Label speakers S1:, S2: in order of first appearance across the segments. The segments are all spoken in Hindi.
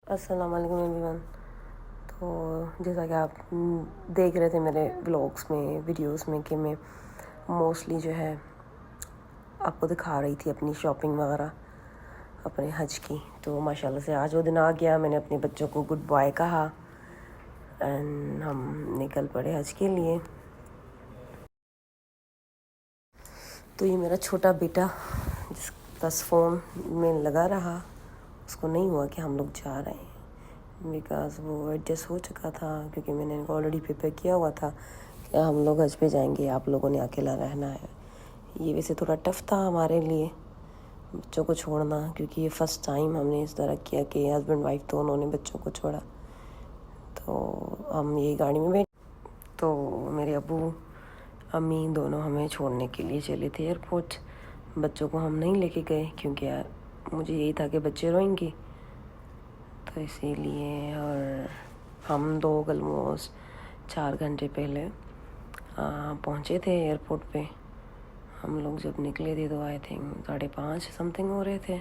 S1: अस्सलाम वालेकुम एवरीवन। तो जैसा कि आप देख रहे थे मेरे व्लॉग्स में, वीडियोस में, कि मैं मोस्टली जो है आपको दिखा रही थी अपनी शॉपिंग वगैरह अपने हज की। तो माशाल्लाह से आज वो दिन आ गया, मैंने अपने बच्चों को गुड बाय कहा एंड हम निकल पड़े हज के लिए। तो ये मेरा छोटा बेटा जिस बस फ़ोन में लगा रहा, उसको नहीं हुआ कि हम लोग जा रहे हैं, बिकॉज़ वो एडजस्ट हो चुका था, क्योंकि मैंने इनको ऑलरेडी प्रिपेयर किया हुआ था कि हम लोग हज पे जाएंगे, आप लोगों ने अकेला रहना है। ये वैसे थोड़ा टफ़ था हमारे लिए बच्चों को छोड़ना, क्योंकि ये फ़र्स्ट टाइम हमने इस तरह किया कि हस्बैंड वाइफ दोनों ने बच्चों को छोड़ा। तो हम यही गाड़ी में बैठ, तो मेरे अब्बू अम्मी दोनों हमें छोड़ने के लिए चले थे एयरपोर्ट। बच्चों को हम नहीं लेके गए, क्योंकि यार मुझे यही था कि बच्चे रोएंगे, तो इसीलिए। और हम दो ऑलमोस्ट 4 घंटे पहले पहुँचे थे एयरपोर्ट पे। हम लोग जब निकले थे तो आई थिंक 5:30 समथिंग हो रहे थे।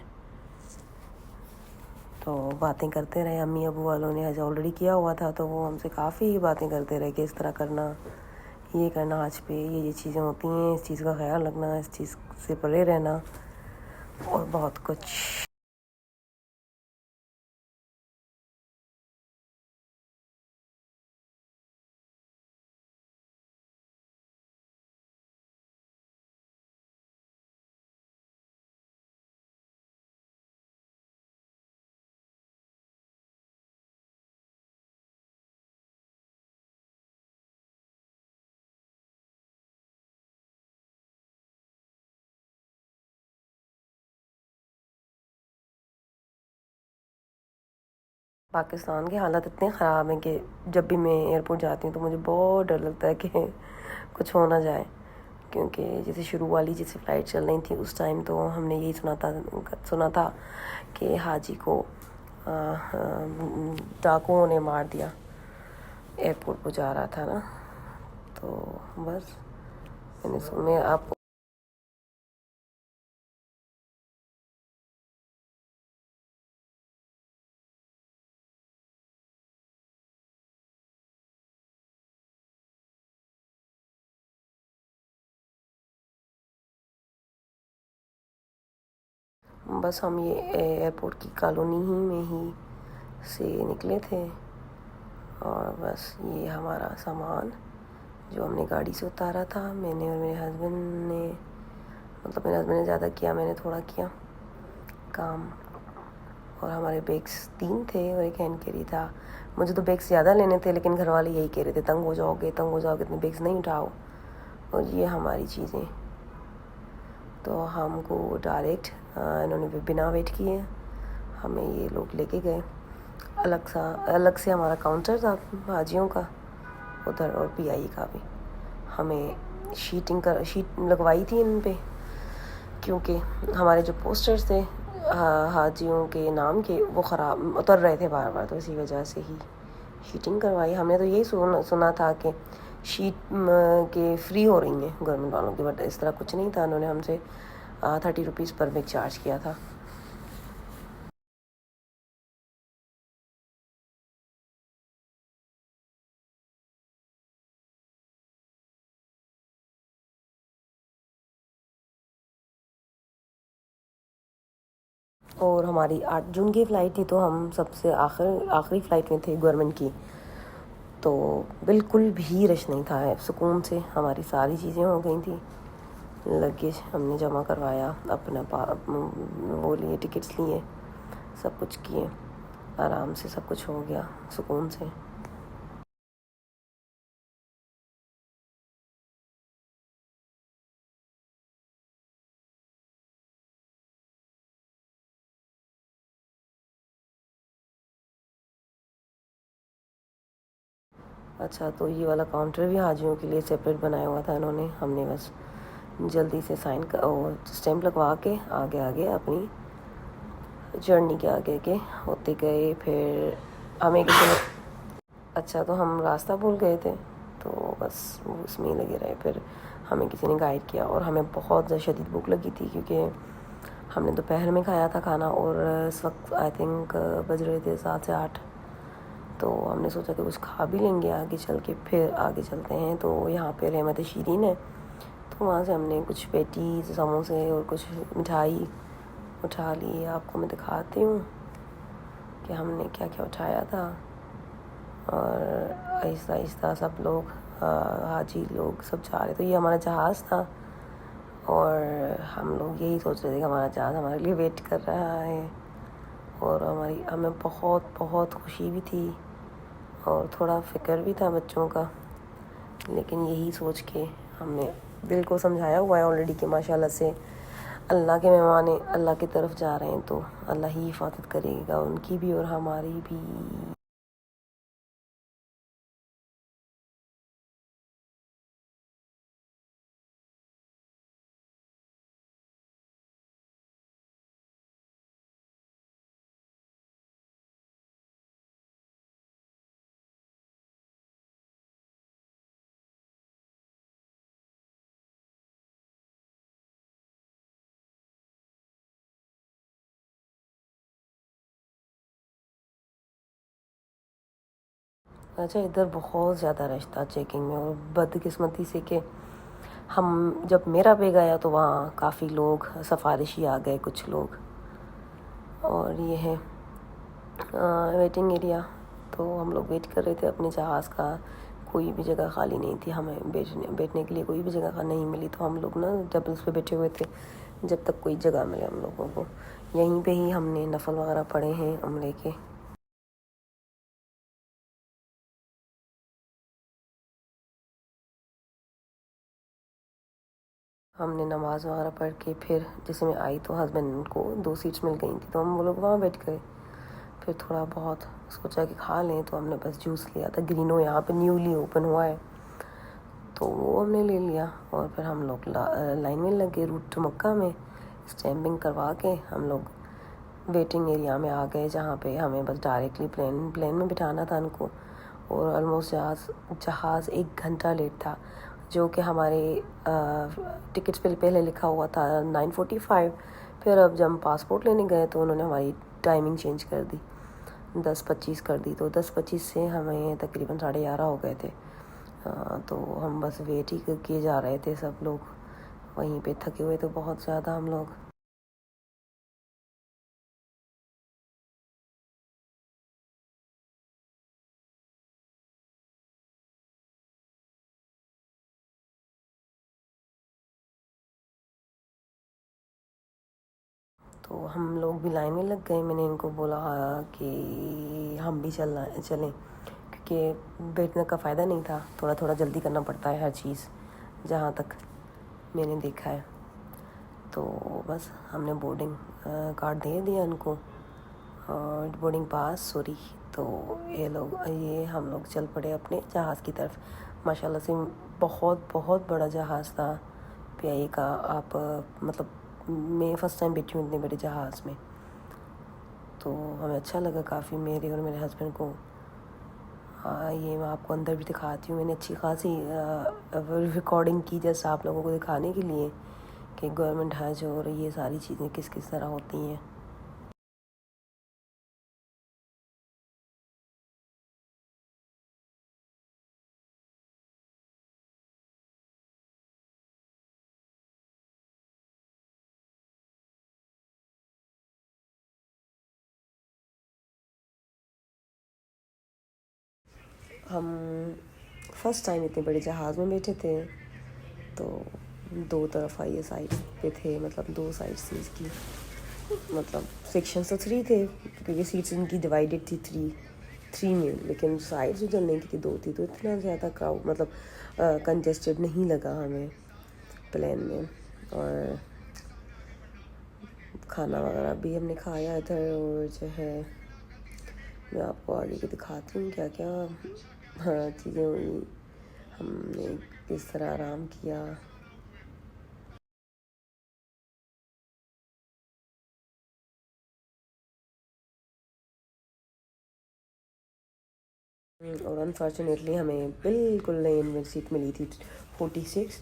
S1: तो बातें करते रहे, अम्मी अबू वालों ने हज ऑलरेडी किया हुआ था, तो वो हमसे काफ़ी बातें करते रहे कि इस तरह करना, ये करना, हज पे ये चीज़ें होती हैं, इस चीज़ का ख्याल रखना, इस चीज़ से परे रहना और बहुत कुछ। पाकिस्तान की हालत इतने ख़राब है कि जब भी मैं एयरपोर्ट जाती हूँ तो मुझे बहुत डर लगता है कि कुछ हो ना जाए, क्योंकि जैसे शुरू वाली जैसे फ़्लाइट चल रही थी उस टाइम तो हमने यही सुना था कि हाजी को डाकुओं ने मार दिया, एयरपोर्ट को जा रहा था ना। तो बस मैंने सुने आप बस हम ये एयरपोर्ट की कॉलोनी ही में ही से निकले थे, और बस ये हमारा सामान जो हमने गाड़ी से उतारा था, मैंने और मेरे हस्बैंड ने, मतलब मेरे हस्बैंड ने ज़्यादा किया, मैंने थोड़ा किया काम। और हमारे बैग्स 3 थे और एक हैंड कैरी था। मुझे तो बैग्स ज़्यादा लेने थे, लेकिन घर वाले यही कह रहे थे तंग हो जाओगे, इतने बैग्स नहीं उठाओ। और ये हमारी चीज़ें, तो हमको डायरेक्ट इन्होंने बिना वेट किए हमें ये लोग लेके गए। अलग से हमारा काउंटर था हाजियों का उधर, और पीआई का भी। हमें शीट लगवाई थी इन पे, क्योंकि हमारे जो पोस्टर्स थे हाजियों के नाम के वो ख़राब उतर रहे थे बार बार, तो इसी वजह से ही शीटिंग करवाई। हमने तो यही सुना था कि शीट के फ्री हो रही हैं गवर्नमेंट वालों की, बट इस तरह कुछ नहीं था। उन्होंने हमसे 30 रुपीज़ पर बैग चार्ज किया था। और हमारी 8 जून की फ़्लाइट थी, तो हम सबसे आखिरी फ़्लाइट में थे गवर्नमेंट की। तो बिल्कुल भी रश नहीं था, सुकून से हमारी सारी चीज़ें हो गई थी। लगेज हमने जमा करवाया, अपना वो लिए, टिकट्स लिए, सब कुछ किए, आराम से सब कुछ हो गया सुकून से। अच्छा, तो ये वाला काउंटर भी हाजियों के लिए सेपरेट बनाया हुआ था इन्होंने। हमने बस जल्दी से साइन कर और स्टैम्प लगवा के आगे आगे अपनी जर्नी के आगे आगे होते गए। फिर हमें किसी ने, अच्छा तो हम रास्ता भूल गए थे, तो बस वो उसमें ही लगे रहे। फिर हमें किसी ने गाइड किया, और हमें बहुत ज़्यादा शदीद भूख लगी थी, क्योंकि हमने दोपहर में खाया था खाना और इस वक्त आई थिंक बज रहे थे 7 से 8। तो हमने सोचा कि कुछ खा भी लेंगे आगे चल के, फिर आगे चलते हैं। तो यहाँ पे रहमत शीरीन है, तो वहाँ से हमने कुछ पेटीज, समोसे और कुछ मिठाई उठा ली। आपको मैं दिखाती हूँ कि हमने क्या क्या उठाया था। और आहिस्ता आहिस्ता सब लोग हाजी लोग सब जा रहे। तो ये हमारा जहाज़ था और हम लोग यही सोच रहे थे कि हमारा जहाज़ हमारे लिए वेट कर रहा है। और हमें बहुत बहुत खुशी भी थी और थोड़ा फ़िक्र भी था बच्चों का, लेकिन यही सोच के हमने दिल को समझाया हुआ है ऑलरेडी कि माशाल्लाह से अल्लाह के मेहमान अल्लाह की तरफ जा रहे हैं, तो अल्लाह ही हिफाजत करेगा उनकी भी और हमारी भी। अच्छा, इधर बहुत ज़्यादा रश था चेकिंग में, और बदकिस्मती से कि हम जब मेरा बैग आया तो वहाँ काफ़ी लोग सफारिशी आ गए, कुछ लोग। और ये है वेटिंग एरिया। तो हम लोग वेट कर रहे थे अपने जहाज़ का। कोई भी जगह खाली नहीं थी, हमें बैठने के लिए कोई भी जगह नहीं मिली। तो हम लोग ना डबल्स पे बैठे हुए थे जब तक कोई जगह मिले हम लोगों को। यहीं पे ही हमने नफल वगैरह पढ़े हैं उम्रे के। हमने नमाज़ वगैरह पढ़ के फिर जैसे मैं आई तो हस्बैंड को 2 सीट्स मिल गई थी, तो हम वो लोग वहाँ बैठ गए। फिर थोड़ा बहुत सोचा कि खा लें, तो हमने बस जूस लिया था। ग्रीनो यहाँ पे न्यूली ओपन हुआ है, तो वो हमने ले लिया। और फिर हम लोग लाइन में लगे रूट टू मक्का में। स्टैम्पिंग करवा के हम लोग वेटिंग एरिया में आ गए, जहाँ पे हमें बस डायरेक्टली प्लेन में बिठाना था उनको। और ऑलमोस्ट जहाज़ 1 घंटा लेट था, जो कि हमारे टिकट्स पे पहले लिखा हुआ था 9:45। फिर अब जब हम पासपोर्ट लेने गए तो उन्होंने हमारी टाइमिंग चेंज कर दी, 10:25 कर दी। तो 10:25 से हमें तकरीबन 11:30 हो गए थे। तो हम बस वेट ही किए जा रहे थे, सब लोग वहीं पे थके हुए थे बहुत ज़्यादा हम लोग। तो हम लोग भी लाइन में लग गए। मैंने इनको बोला कि हम भी चलें, क्योंकि बैठने का फ़ायदा नहीं था, थोड़ा थोड़ा जल्दी करना पड़ता है हर चीज़, जहाँ तक मैंने देखा है। तो बस हमने बोर्डिंग कार्ड दे दिया उनको, और बोर्डिंग पास, सॉरी। तो ये हम लोग चल पड़े अपने जहाज़ की तरफ। माशाल्लाह से बहुत बहुत बड़ा जहाज़ था पीआईए का। आप मतलब मैं फ़र्स्ट टाइम बैठी हूँ इतने बड़े जहाज़ में, तो हमें अच्छा लगा काफ़ी, मेरे और मेरे हस्बैंड को। ये मैं आपको अंदर भी दिखाती हूँ। मैंने अच्छी खासी रिकॉर्डिंग की जैसे आप लोगों को दिखाने के लिए कि गवर्नमेंट हज और ये सारी चीज़ें किस किस तरह होती हैं। हम फर्स्ट टाइम इतने बड़े जहाज़ में बैठे थे, तो 2 तरफ ये साइड पे थे, मतलब 2 साइड्स थी इसकी, मतलब सेक्शन तो 3 थे क्योंकि सीट्स इनकी डिवाइडेड थी 3 में, लेकिन साइड्स जो चलने की थी 2 थी। तो इतना ज़्यादा क्राउड मतलब कंजेस्टेड नहीं लगा हमें प्लेन में। और खाना वगैरह भी हमने खाया इधर। और जो है मैं आपको आगे के दिखाती हूँ क्या क्या हाँ चीज़ें हुई, हमने किस तरह आराम किया। और अनफॉर्चुनेटली हमें बिल्कुल नई सीट मिली थी 46।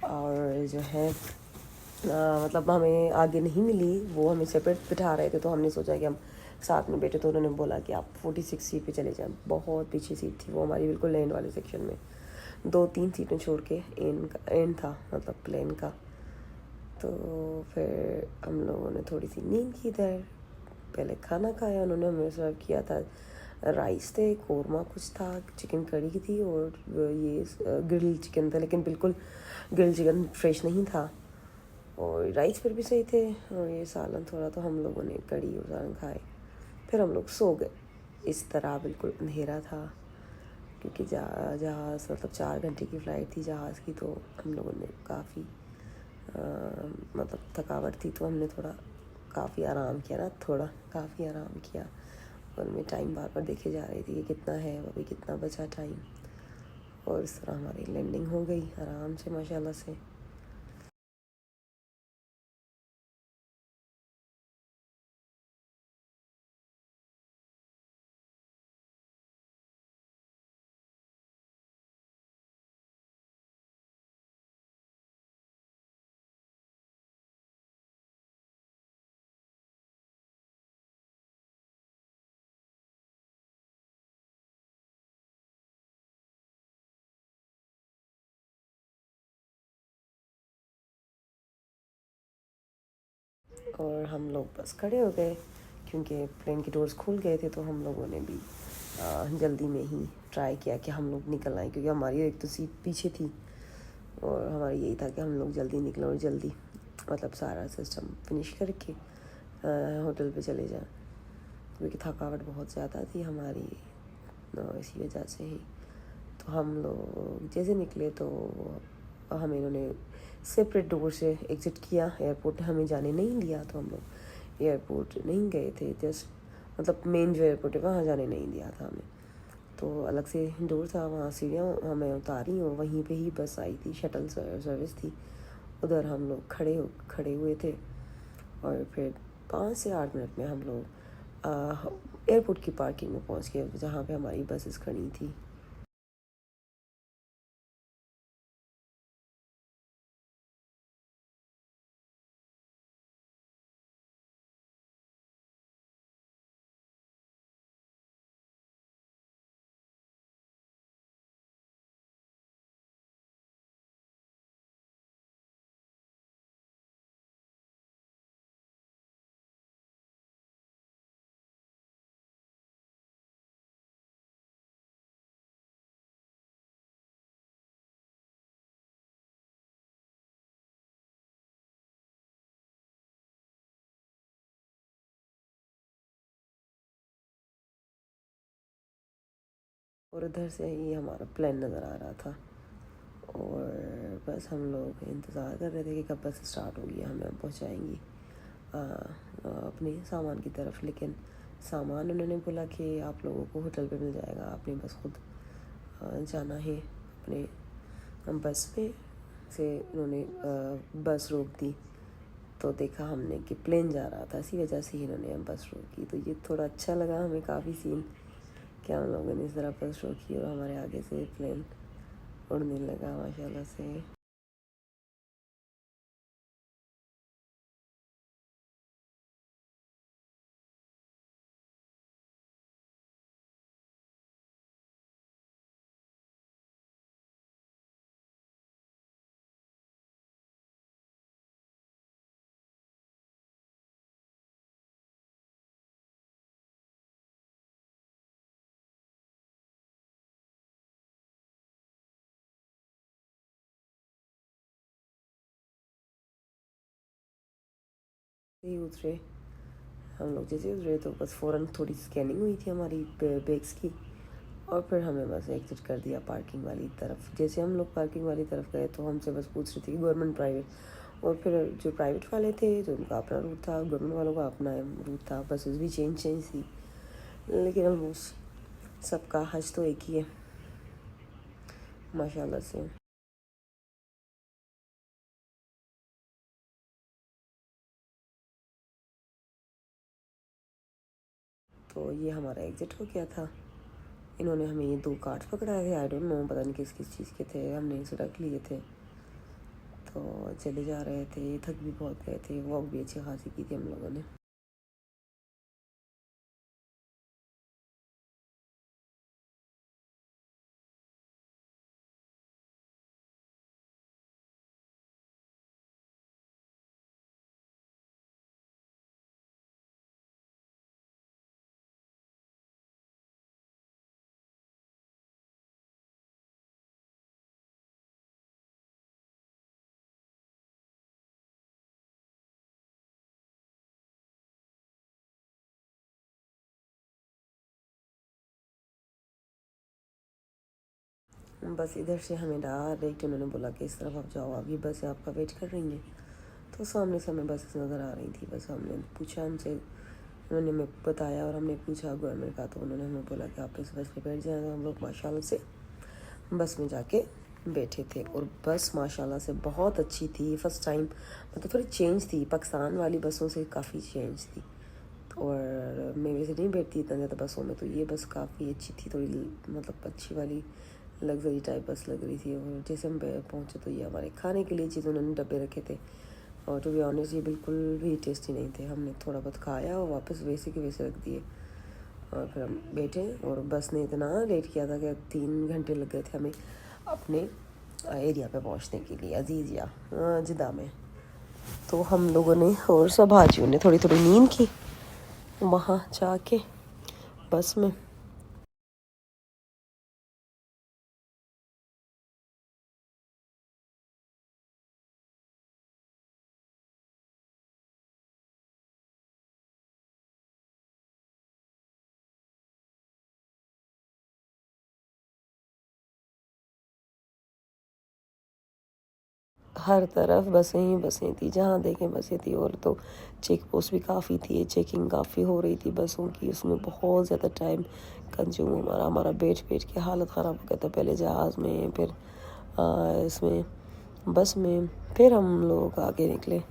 S1: और जो है मतलब हमें आगे नहीं मिली, वो हमें सेपरेट बिठा रहे थे, तो हमने सोचा कि हम साथ में बैठे, तो उन्होंने बोला कि आप 46 सीट पे चले जाएं। बहुत पीछे सीट थी वो हमारी, बिल्कुल एंड वाले सेक्शन में, 2-3 सीटें छोड़ के एंड था मतलब प्लेन का। तो फिर हम लोगों ने थोड़ी सी नींद की इधर, पहले खाना खाया, उन्होंने हमें सर्व किया था राइस थे, कौरमा कुछ था, चिकन करी की थी, और ये ग्रिल चिकन था, लेकिन बिल्कुल ग्रिल चिकन फ्रेश नहीं था, और राइस फिर भी सही थे, और ये सालन थोड़ा, तो हम लोगों ने कड़ी और सालन खाए, फिर हम लोग सो गए। इस तरह बिल्कुल अंधेरा था, क्योंकि जहाज़ मतलब 4 घंटे की फ़्लाइट थी जहाज़ की, तो हम लोगों ने काफ़ी मतलब थकावट थी, तो हमने थोड़ा काफ़ी आराम किया ना, थोड़ा काफ़ी आराम किया, और मैं टाइम बार बार देखे जा रही थी कि कितना है अभी, कितना बचा टाइम, और इस तरह हमारी लैंडिंग हो गई आराम से माशाल्लाह से। और हम लोग बस खड़े हो गए, क्योंकि प्लेन के डोर्स खुल गए थे, तो हम लोगों ने भी जल्दी में ही ट्राई किया कि हम लोग निकल आए, क्योंकि हमारी एक तो सीट पीछे थी, और हमारा यही था कि हम लोग जल्दी निकलें और जल्दी मतलब सारा सिस्टम फिनिश करके होटल पे चले जाएं, क्योंकि थकावट बहुत ज़्यादा थी हमारी, इसी वजह से ही। तो हम लोग जैसे निकले, तो हमें इन्होंने सेपरेट डोर से एग्ज़िट किया, एयरपोर्ट ने हमें जाने नहीं दिया, तो हम लोग एयरपोर्ट नहीं गए थे, जस्ट मतलब मेन जो एयरपोर्ट है वहाँ जाने नहीं दिया था हमें, तो अलग से डोर था, वहाँ सीढ़ियाँ हमें उतारी, और वहीं पे ही बस आई थी, शटल सर्विस थी, उधर हम लोग खड़े हुए थे, और फिर 5 से 8 मिनट में हम लोग एयरपोर्ट की पार्किंग में पहुँच गए, जहाँ पे हमारी बसेस खड़ी थी। और उधर से ही हमारा प्लान नज़र आ रहा था, और बस हम लोग इंतज़ार कर रहे थे कि कब बस स्टार्ट होगी, हमें पहुँचाएंगी अपने सामान की तरफ, लेकिन सामान उन्होंने बोला कि आप लोगों को होटल पे मिल जाएगा, आपने बस खुद जाना है अपने बस में से। उन्होंने बस रोक दी, तो देखा हमने कि प्लेन जा रहा था, इसी वजह से ही इन्होंने हम बस रोकी, तो ये थोड़ा अच्छा लगा हमें काफ़ी सीन, क्या हम लोगों ने इस तरह बस रोकी और हमारे आगे से प्लेन उड़ने लगा माशाल्लाह से। ही उतरे हम लोग, जैसे उतरे तो बस फ़ौरन थोड़ी स्कैनिंग हुई थी हमारी बैग्स की, और फिर हमें बस एग्जिट कर दिया पार्किंग वाली तरफ। जैसे हम लोग पार्किंग वाली तरफ गए, तो हमसे बस पूछ रही थी कि गवर्नमेंट प्राइवेट, और फिर जो प्राइवेट वाले थे तो उनका अपना रूट था, गवर्नमेंट वालों का अपना रूट था, बसेस भी चेंज थी, लेकिन ऑलमोस्ट सबका हज तो एक ही है माशाल्लाह से। तो ये हमारा एग्ज़िट हो गया था। इन्होंने हमें ये 2 कार्ड्स पकड़ाए थे, आई डोंट नो पता नहीं किस किस चीज़ के थे, हमने इसे रख लिए थे। तो चले जा रहे थे, थक भी बहुत गए थे, वॉक भी अच्छी खासी की थी हम लोगों ने। बस इधर से हमें डायरेक्ट उन्होंने बोला कि इस तरफ आप जाओ, आप ये बस आपका वेट कर रही हैं। तो सामने से हमें बसेस नज़र आ रही थी। बस हमने पूछा उनसे, उन्होंने हमें बताया और हमने पूछा गवर्नमेंट का, तो उन्होंने हमें बोला कि आप इस बस पे बैठ जाएँ। तो हम लोग माशाल्लाह से बस में जाके बैठे थे और बस माशाल्लाह से बहुत अच्छी थी। फ़र्स्ट टाइम मतलब थोड़ी चेंज थी, पाकिस्तान वाली बसों से काफ़ी चेंज थी। और मैं वैसे नहीं बैठती इतना ज़्यादा बसों में, तो ये बस काफ़ी अच्छी थी, थोड़ी मतलब अच्छी वाली लग्जरी टाइप बस लग रही थी। और जैसे हम पहुँचे तो ये हमारे खाने के लिए चीज़ उन्होंने डब्बे रखे थे, और टू बी ऑनेस्ट ये बिल्कुल भी टेस्टी नहीं थे। हमने थोड़ा बहुत खाया और वापस वैसे के वैसे रख दिए, और फिर हम बैठे। और बस ने इतना लेट किया था कि 3 घंटे लग गए थे हमें अपने एरिया पे पहुंचने के लिए, अजीज़िया जिद्दा में। तो हम लोगों ने और सब हाजियों ने थोड़ी थोड़ी नींद की वहाँ जाके बस में। हर तरफ बसें ही बसें थी, जहाँ देखें बसें थी। और तो चेक पोस्ट भी काफ़ी थी, चेकिंग काफ़ी हो रही थी बसों की, उसमें बहुत ज़्यादा टाइम कंज्यूम हमारा बैठ के हालत ख़राब हो गया था। पहले जहाज़ में, फिर इसमें बस में, फिर हम लोग आगे निकले।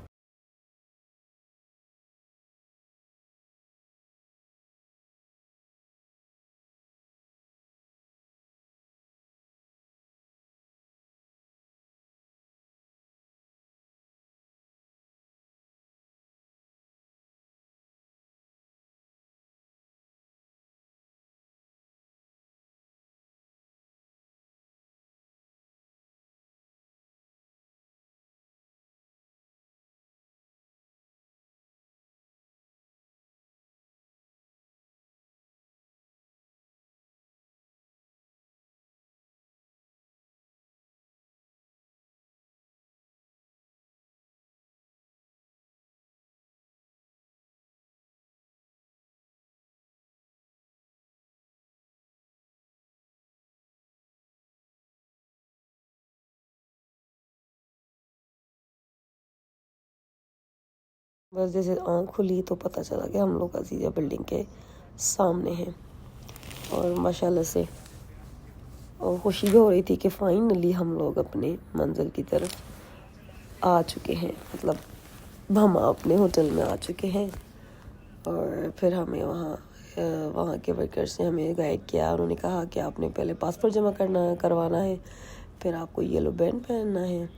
S1: बस जैसे आँख खुली तो पता चला कि हम लोग अजीज़िया बिल्डिंग के सामने हैं। और माशाल्लाह से और खुशी भी हो रही थी कि फ़ाइनली हम लोग अपने मंजिल की तरफ आ चुके हैं, मतलब हम अपने होटल में आ चुके हैं। और फिर हमें वहाँ के वर्कर्स ने हमें गाइड किया। उन्होंने कहा कि आपने पहले पासपोर्ट जमा करवाना है, फिर आपको येलो बैंड पहनना है,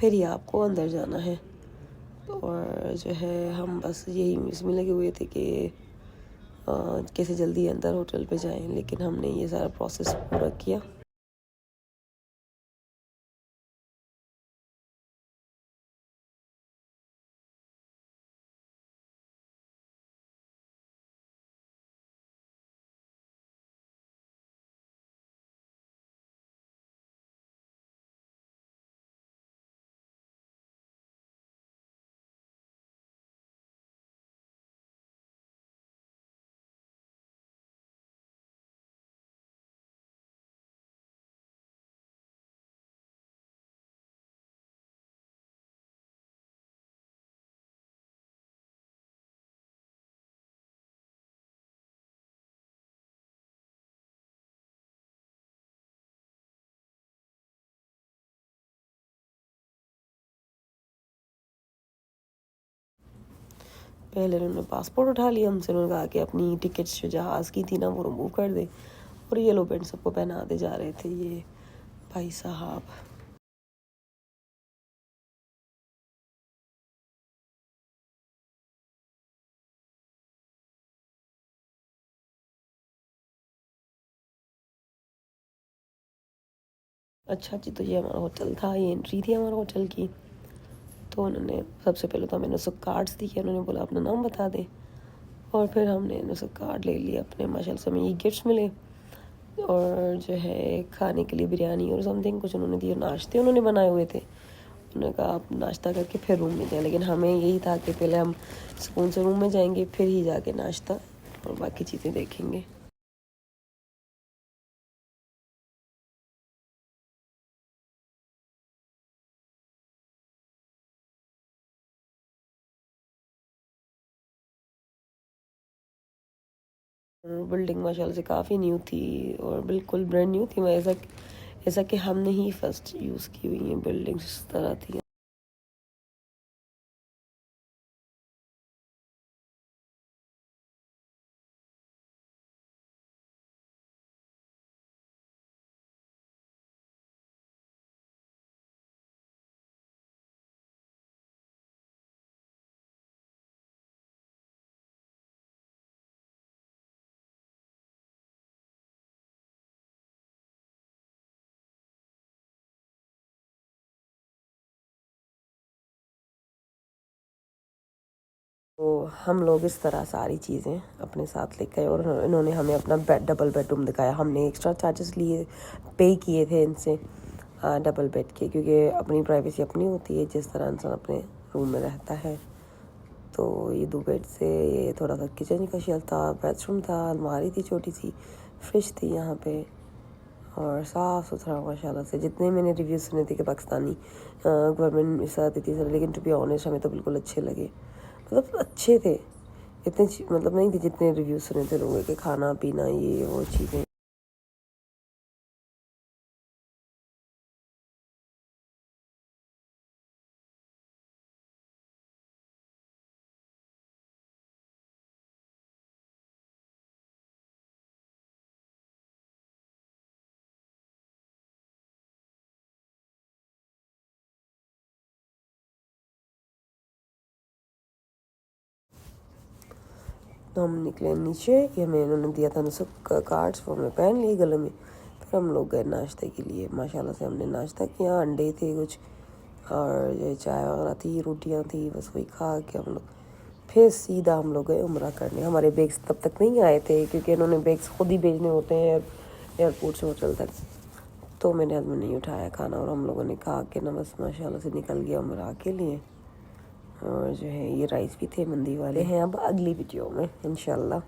S1: फिर ही आपको अंदर जाना है। और जो है हम बस यही इसमें लगे हुए थे कि कैसे जल्दी अंदर होटल पे जाएं, लेकिन हमने ये सारा प्रोसेस पूरा किया। पहले उन्होंने पासपोर्ट उठा लिया हमसे, उन्होंने कहा कि अपनी टिकट्स जो जहाज़ की थी ना वो रिमूव कर दे, और येलो बैंड सबको पहनाते जा रहे थे ये भाई साहब। अच्छा जी, तो ये हमारा होटल था, ये एंट्री थी हमारे होटल की। तो उन्होंने सबसे पहले तो हमें उसको कार्ड्स दिए, उन्होंने बोला अपना नाम बता दे, और फिर हमने उसका कार्ड ले लिया अपने। माशाल्लाह से हमें ये गिफ्ट्स मिले, और जो है खाने के लिए बिरयानी और समथिंग कुछ उन्होंने दिए। नाश्ते उन्होंने बनाए हुए थे, उन्होंने कहा आप नाश्ता करके फिर रूम में जाएं, लेकिन हमें यही था कि पहले हम सुकून से रूम में जाएंगे, फिर ही जाके नाश्ता और बाकी चीज़ें देखेंगे। बिल्डिंग माशाल्लाह से काफ़ी न्यू थी और बिल्कुल ब्रांड न्यू थी। मैं ऐसा ऐसा कि हमने ही फर्स्ट यूज़ की हुई है बिल्डिंग्स इस तरह थी। तो हम लोग इस तरह सारी चीज़ें अपने साथ लेकर आए, और इन्होंने हमें अपना डबल बेडरूम दिखाया। हमने एक्स्ट्रा चार्जेस लिए, पे किए थे इनसे डबल बेड के, क्योंकि अपनी प्राइवेसी अपनी होती है जिस तरह इंसान अपने रूम में रहता है। तो ये 2 बेड से, ये थोड़ा सा किचन का शेल्फ था, बेडरूम था, अलमारी थी छोटी सी, फ्रिज थी यहाँ पे, और साफ़ सुथरा माशाल्लाह से। जितने मैंने रिव्यूज़ सुने थे कि पाकिस्तानी गवर्नमेंट इस तरह देती है, लेकिन टू बी ऑनेस्ट हमें तो बिल्कुल अच्छे लगे, मतलब अच्छे थे। इतने मतलब नहीं थे जितने रिव्यूज़ सुने थे लोगों के, खाना पीना ये वो चीज़ें। तो हम निकले नीचे, ये हमें इन्होंने दिया था कार्ड्स, वो हमने पहन लिए गले में। फिर हम लोग गए नाश्ते के लिए। माशाल्लाह से हमने नाश्ता किया, अंडे थे कुछ, और ये चाय वगैरह थी, रोटियां थी, बस वही खा के हम लोग फिर सीधा हम लोग गए उम्रा करने। हमारे बैग्स तब तक नहीं आए थे, क्योंकि इन्होंने बैग्स खुद ही भेजने होते हैं एयरपोर्ट से होटल तक। तो मेरे हस्बैंड नहीं उठाया खाना, और हम लोगों ने खा के ना बस माशाल्लाह से निकल गया उम्रा के लिए। और जो है ये राइस भी थे मंदी वाले हैं। अब अगली वीडियो में इंशाल्लाह।